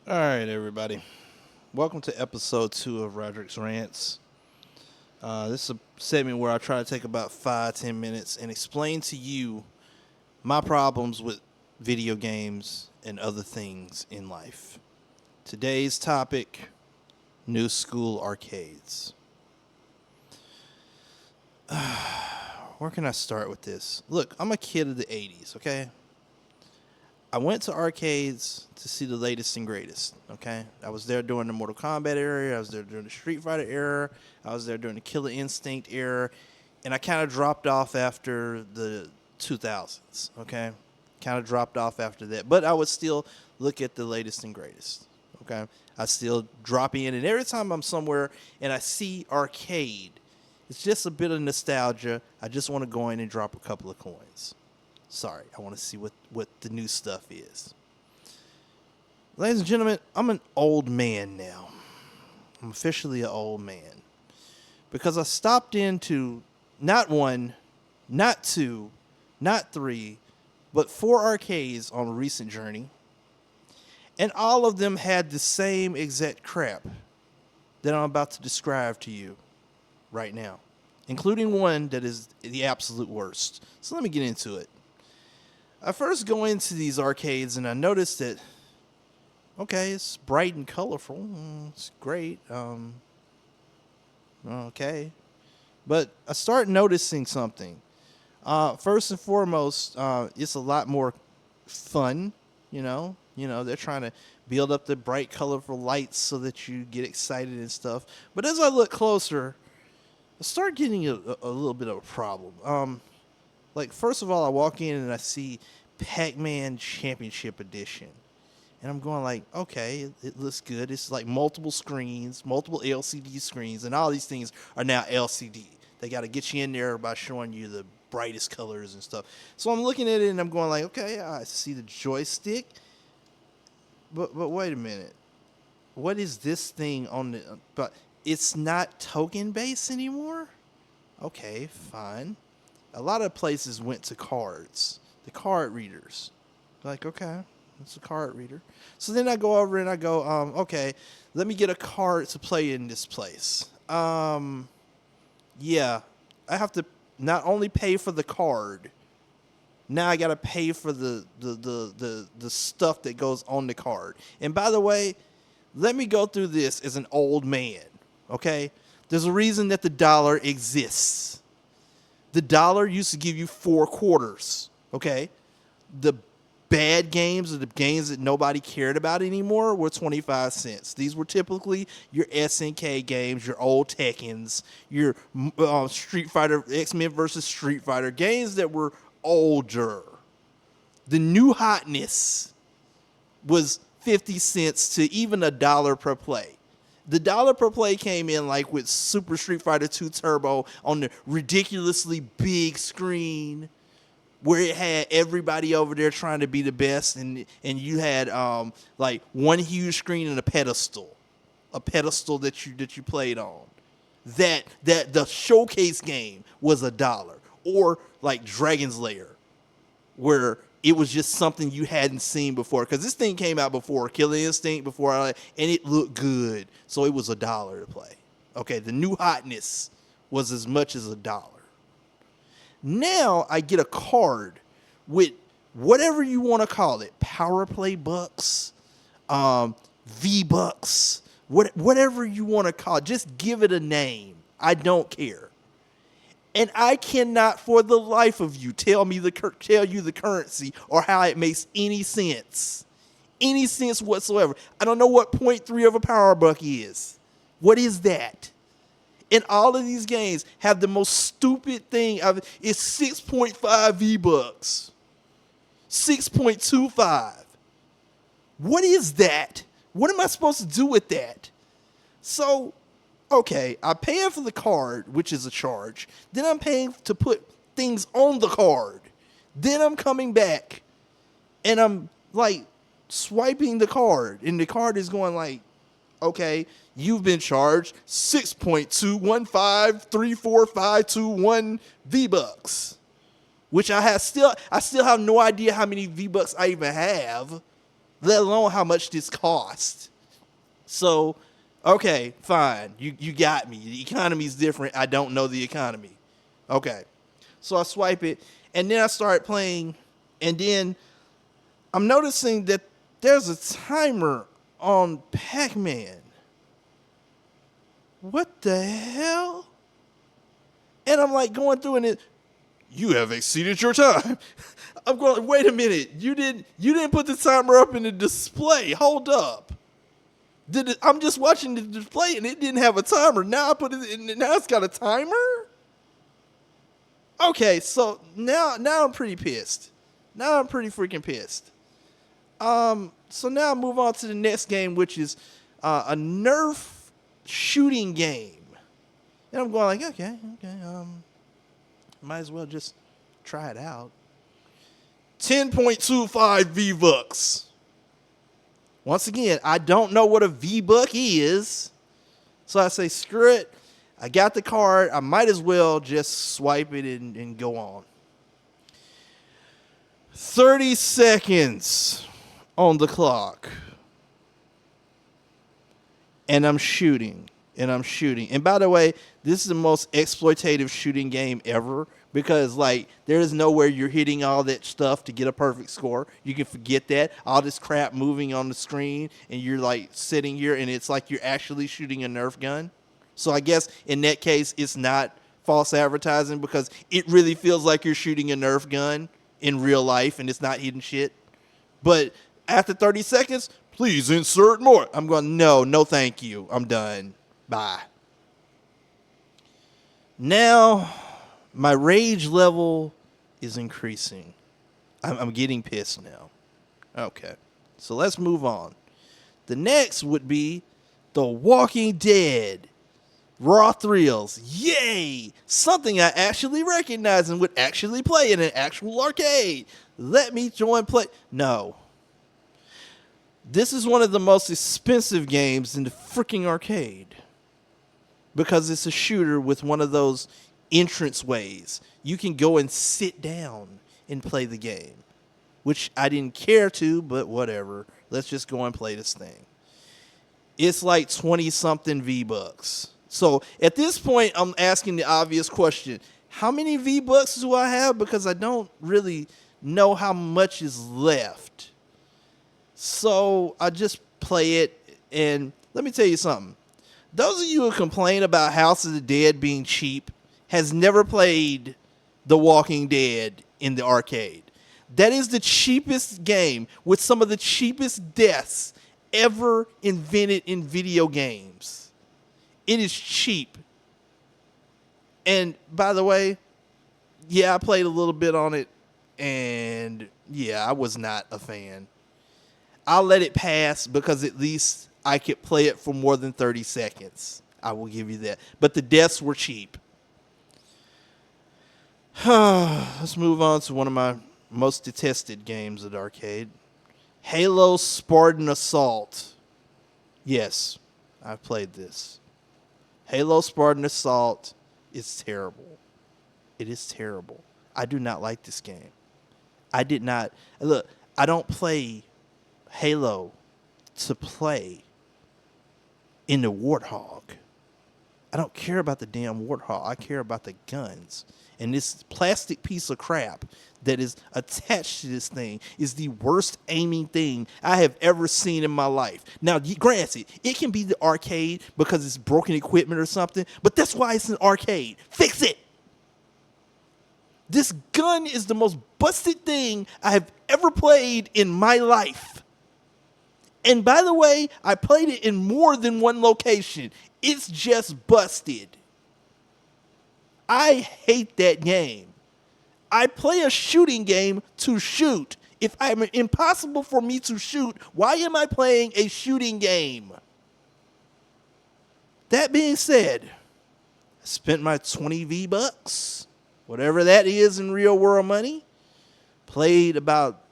All right, everybody. Welcome to episode 2 of Rodrick's Rants. This is a segment where I try to take about 5-10 minutes and explain to you my problems with video games and other things in life. Today's topic: new school arcades. Where can I start with this? Look, I'm a kid of the 80s, okay? I went to arcades to see the latest and greatest, okay? I was there during the Mortal Kombat era, I was there during the Street Fighter era, I was there during the Killer Instinct era, and I kind of dropped off after the 2000s, okay? Kind of dropped off after that, but I would still look at the latest and greatest, okay? I still drop in, and every time I'm somewhere and I see arcade, it's just a bit of nostalgia. I just want to go in and drop a couple of coins. Sorry, I want to see what the new stuff is. Ladies and gentlemen, I'm an old man now. I'm officially an old man. Because I stopped into not one, not two, not three, but 4 arcades on a recent journey. And all of them had the same exact crap that I'm about to describe to you right now, including one that is the absolute worst. So let me get into it. I first go into these arcades and I notice that, okay, it's bright and colorful. It's great. Okay. But I start noticing something. First and foremost, it's a lot more fun, you know. They're trying to build up the bright, colorful lights so that you get excited and stuff. But as I look closer, I start getting a little bit of a problem. Like, first of all, I walk in and I see PacMan Championship Edition. And I'm going like, okay, it looks good. It's like multiple screens, multiple LCD screens, and all these things are now LCD. They got to get you in there by showing you the brightest colors and stuff. So I'm looking at it and I'm going like, okay, I see the joystick. But wait a minute. What is this thing on the... But it's not token-based anymore? Okay, fine. A lot of places went to cards, the card readers. Like, okay, it's a card reader. So then I go over and I go, okay, let me get a card to play in this place. Yeah, I have to not only pay for the card, now I got to pay for the stuff that goes on the card. And by the way, let me go through this as an old man, okay? There's a reason that the dollar exists. The dollar used to give you 4 quarters, okay? The bad games or the games that nobody cared about anymore were 25 cents. These were typically your SNK games, your old Tekkens, your Street Fighter, X-Men versus Street Fighter, games that were older. The new hotness was 50 cents to even $1 per play. The dollar per play came in like with Super Street Fighter 2 Turbo on the ridiculously big screen where it had everybody over there trying to be the best, and you had like one huge screen and a pedestal that you played on. That the showcase game was $1, or like Dragon's Lair, where it was just something you hadn't seen before. Because this thing came out before Killer Instinct, and it looked good. So it was $1 to play. Okay, the new hotness was as much as $1. Now I get a card with whatever you want to call it. Power Play Bucks, V-Bucks, whatever you want to call it. Just give it a name. I don't care. And I cannot, for the life of you, tell you the currency or how it makes any sense whatsoever. I don't know what 0.3 of a power buck is. What is that? And all of these games have the most stupid thing. It's 6.5 V-Bucks, 6.25. What is that? What am I supposed to do with that? So, okay, I'm paying for the card, which is a charge. Then I'm paying to put things on the card. Then I'm coming back, and I'm like swiping the card, and the card is going like, okay, you've been charged 6.2153451 V-Bucks, which I still have no idea how many V-Bucks I even have. let alone how much this cost. So, okay, fine. You got me. The economy's different. I don't know the economy. Okay. So I swipe it, and then I start playing, and then I'm noticing that there's a timer on PacMan. What the hell? And I'm like going through, and you have exceeded your time. I'm going, wait a minute. You didn't put the timer up in the display. Hold up. I'm just watching the display, and it didn't have a timer. Now I put it in, now it's got a timer? Okay, so now I'm pretty pissed. Now I'm pretty freaking pissed. So now I move on to the next game, which is a Nerf shooting game. And I'm going like, okay, might as well just try it out. 10.25 V-Bucks. Once again, I don't know what a V-Buck is. So I say, screw it. I got the card. I might as well just swipe it and go on. 30 seconds on the clock. And I'm shooting. And by the way, this is the most exploitative shooting game ever. Because, like, there is nowhere you're hitting all that stuff to get a perfect score. You can forget that. All this crap moving on the screen. And you're, like, sitting here. And it's like you're actually shooting a Nerf gun. So I guess in that case, it's not false advertising. Because it really feels like you're shooting a Nerf gun in real life. And it's not hidden shit. But after 30 seconds, please insert more. I'm going, no, thank you. I'm done. Bye. Now, my rage level is increasing. I'm getting pissed now. Okay, so let's move on. The next would be The Walking Dead. Raw Thrills. Yay! Something I actually recognize and would actually play in an actual arcade. Let me join play. No. This is one of the most expensive games in the freaking arcade. Because it's a shooter with one of those entrance ways. You can go and sit down and play the game. Which I didn't care to, but whatever. Let's just go and play this thing. It's like 20-something V-Bucks. So at this point, I'm asking the obvious question. How many V-Bucks do I have? Because I don't really know how much is left. So I just play it. And let me tell you something. Those of you who complain about House of the Dead being cheap has never played The Walking Dead in the arcade. That is the cheapest game with some of the cheapest deaths ever invented in video games. It is cheap. And by the way, yeah, I played a little bit on it, and yeah, I was not a fan. I'll let it pass because at least I could play it for more than 30 seconds. I will give you that. But the deaths were cheap. Let's move on to one of my most detested games at the arcade. Halo Spartan Assault. Yes, I've played this. Halo Spartan Assault is terrible. It is terrible. I do not like this game. I did not. Look, I don't play Halo to play in the Warthog. I don't care about the damn Warthog. I care about the guns. And this plastic piece of crap that is attached to this thing is the worst aiming thing I have ever seen in my life. Now, granted, it can be the arcade because it's broken equipment or something, but that's why it's an arcade. Fix it! This gun is the most busted thing I have ever played in my life. And by the way, I played it in more than one location. It's just busted. I hate that game. I play a shooting game to shoot. If it's impossible for me to shoot, why am I playing a shooting game? That being said, I spent my 20 V-Bucks, whatever that is in real world money, played about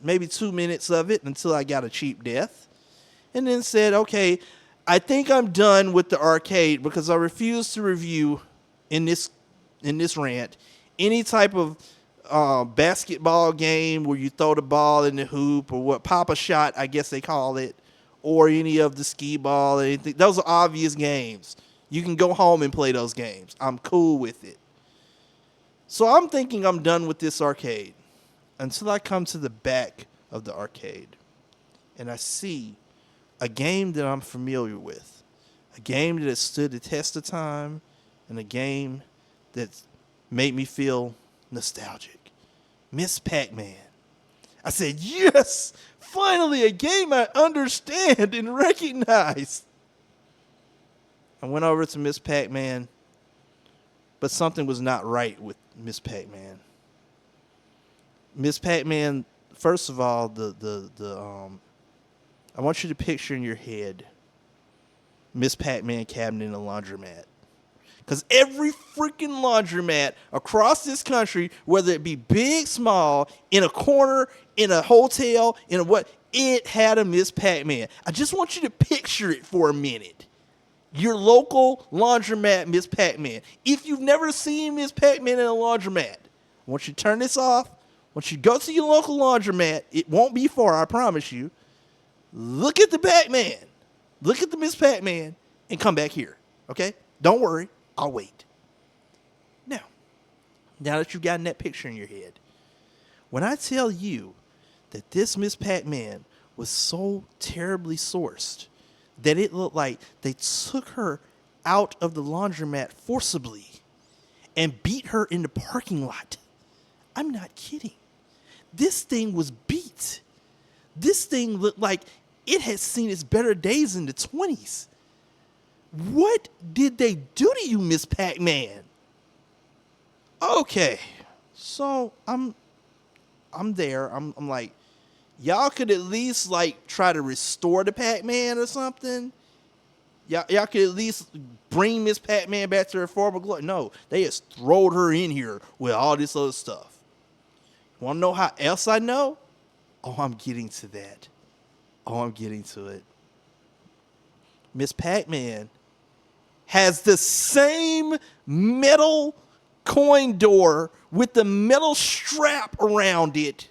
maybe 2 minutes of it until I got a cheap death, and then said, okay, I think I'm done with the arcade because I refuse to review in this rant any type of basketball game where you throw the ball in the hoop, or what, Pop a Shot, I guess they call it, or any of the skee ball or anything. Those are obvious games. You can go home and play those games. I'm cool with it. So I'm thinking I'm done with this arcade until I come to the back of the arcade and I see a game that I'm familiar with, a game that has stood the test of time, and a game that made me feel nostalgic. Miss Pac-Man. I said, yes, finally a game I understand and recognize. I went over to Miss Pac-Man, but something was not right with Miss Pac-Man. Miss Pac-Man, first of all, I want you to picture in your head Miss Pac-Man cabinet in a laundromat. Because every freaking laundromat across this country, whether it be big, small, in a corner, in a hotel, in a what, it had a Miss Pac-Man. I just want you to picture it for a minute. Your local laundromat Miss Pac-Man. If you've never seen Miss Pac-Man in a laundromat, I want you to turn this off. Once you go to your local laundromat, it won't be far, I promise you. Look at the Pac-Man. Look at the Miss Pac-Man and come back here. Okay? Don't worry. I'll wait. Now that you've gotten that picture in your head, when I tell you that this Miss Pac-Man was so terribly sourced that it looked like they took her out of the laundromat forcibly and beat her in the parking lot, I'm not kidding. This thing was beat. This thing looked like it had seen its better days in the 20s. What did they do to you, Miss Pac-Man? Okay, so I'm there. I'm like, y'all could at least like try to restore the Pac-Man or something. Y'all could at least bring Miss Pac-Man back to her former glory. No, they just throwed her in here with all this other stuff. Want to know how else I know? Oh, I'm getting to that. Oh, I'm getting to it. Miss Pac-Man has the same metal coin door with the metal strap around it,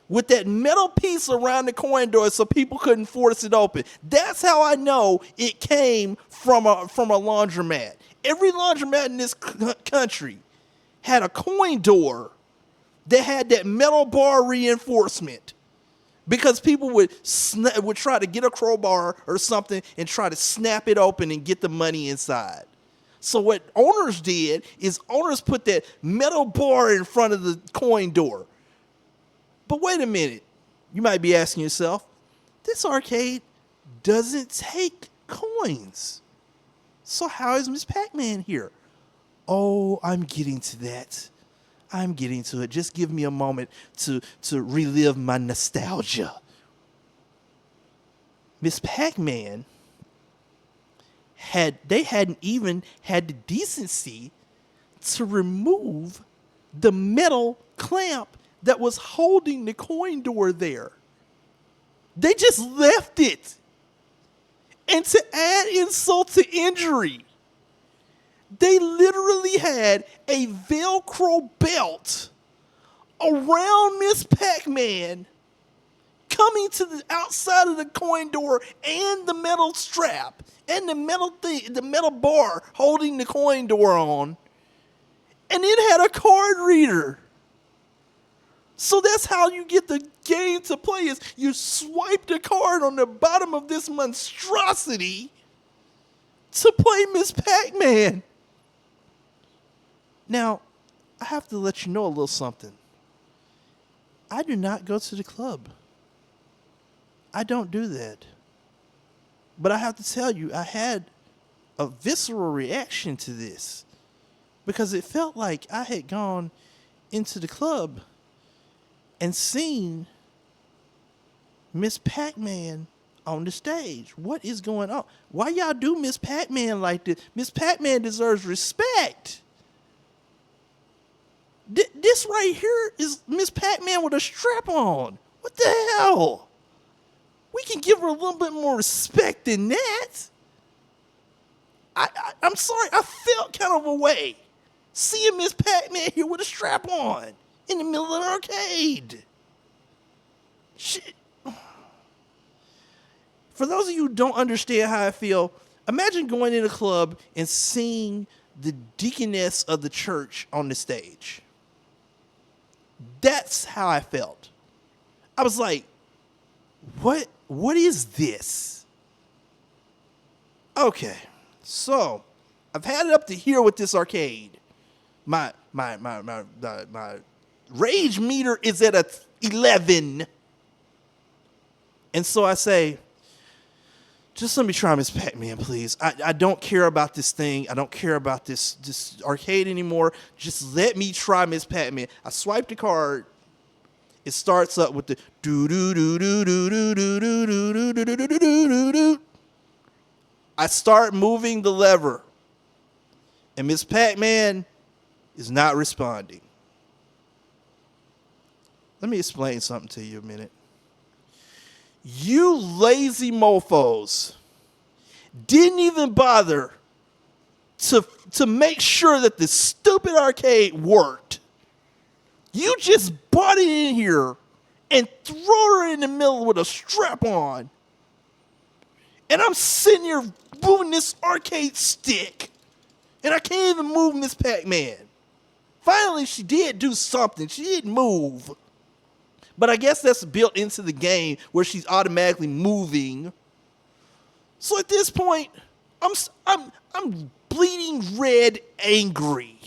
with that metal piece around the coin door so people couldn't force it open. That's how I know it came from a laundromat. Every laundromat in this country had a coin door that had that metal bar reinforcement, because people would try to get a crowbar or something and try to snap it open and get the money inside. So what owners did is owners put that metal bar in front of the coin door. But wait a minute. You might be asking yourself, this arcade doesn't take coins. So how is Miss Pac-Man here? Oh, I'm getting to that. I'm getting to it. Just give me a moment to relive my nostalgia. Miss Pac-Man hadn't even had the decency to remove the metal clamp that was holding the coin door there. They just left it. And to add insult to injury, they literally had a Velcro belt around Miss Pac-Man coming to the outside of the coin door, and the metal strap and the metal bar holding the coin door on. And it had a card reader. So that's how you get the game to play, is you swipe the card on the bottom of this monstrosity to play Miss Pac-Man. Now, I have to let you know a little something. I do not go to the club. I don't do that. But I have to tell you, I had a visceral reaction to this, because it felt like I had gone into the club and seen Miss Pac-Man on the stage. What is going on? Why y'all do Miss Pac-Man like this? Miss Pac-Man deserves respect. This right here is Miss Pac-Man with a strap on. What the hell? We can give her a little bit more respect than that. I'm sorry, I felt kind of a way seeing Miss Pac-Man here with a strap on. in the middle of an arcade. Shit. For those of you who don't understand how I feel, imagine going in a club and seeing the deaconess of the church on the stage. That's how I felt. I was like, what is this? Okay, so I've had it up to here with this arcade. My rage meter is at a 11. And so I say, just let me try Miss PacMan, please. I don't care about this thing. I don't care about this arcade anymore. Just let me try Miss PacMan. I swipe the card. It starts up with the do do do do do do do do do do do do do do. I start moving the lever, and Miss PacMan is not responding. Let me explain something to you a minute. You lazy mofos didn't even bother to make sure that the stupid arcade worked. You just bought it in here and threw her in the middle with a strap on. And I'm sitting here moving this arcade stick. And I can't even move Miss PacMan. Finally, she did do something. She didn't move. But I guess that's built into the game where she's automatically moving. So at this point, I'm bleeding red, angry.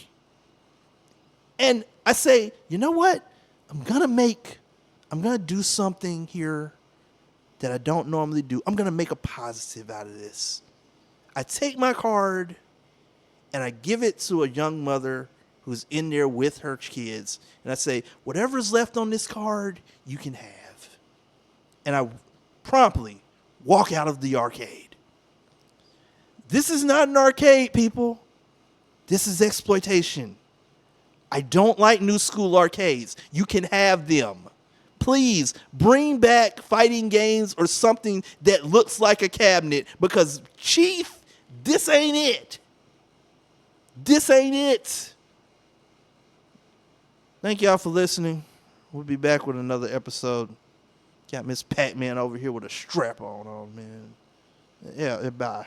And I say, you know what? I'm gonna do something here that I don't normally do. I'm gonna make a positive out of this. I take my card and I give it to a young mother who's in there with her kids. And I say, whatever's left on this card, you can have. And I promptly walk out of the arcade. This is not an arcade, people. This is exploitation. I don't like new school arcades. You can have them. Please bring back fighting games or something that looks like a cabinet, because, Chief, this ain't it. This ain't it. Thank y'all for listening. We'll be back with another episode. Got Miss PacMan over here with a strap on, man. Yeah, bye.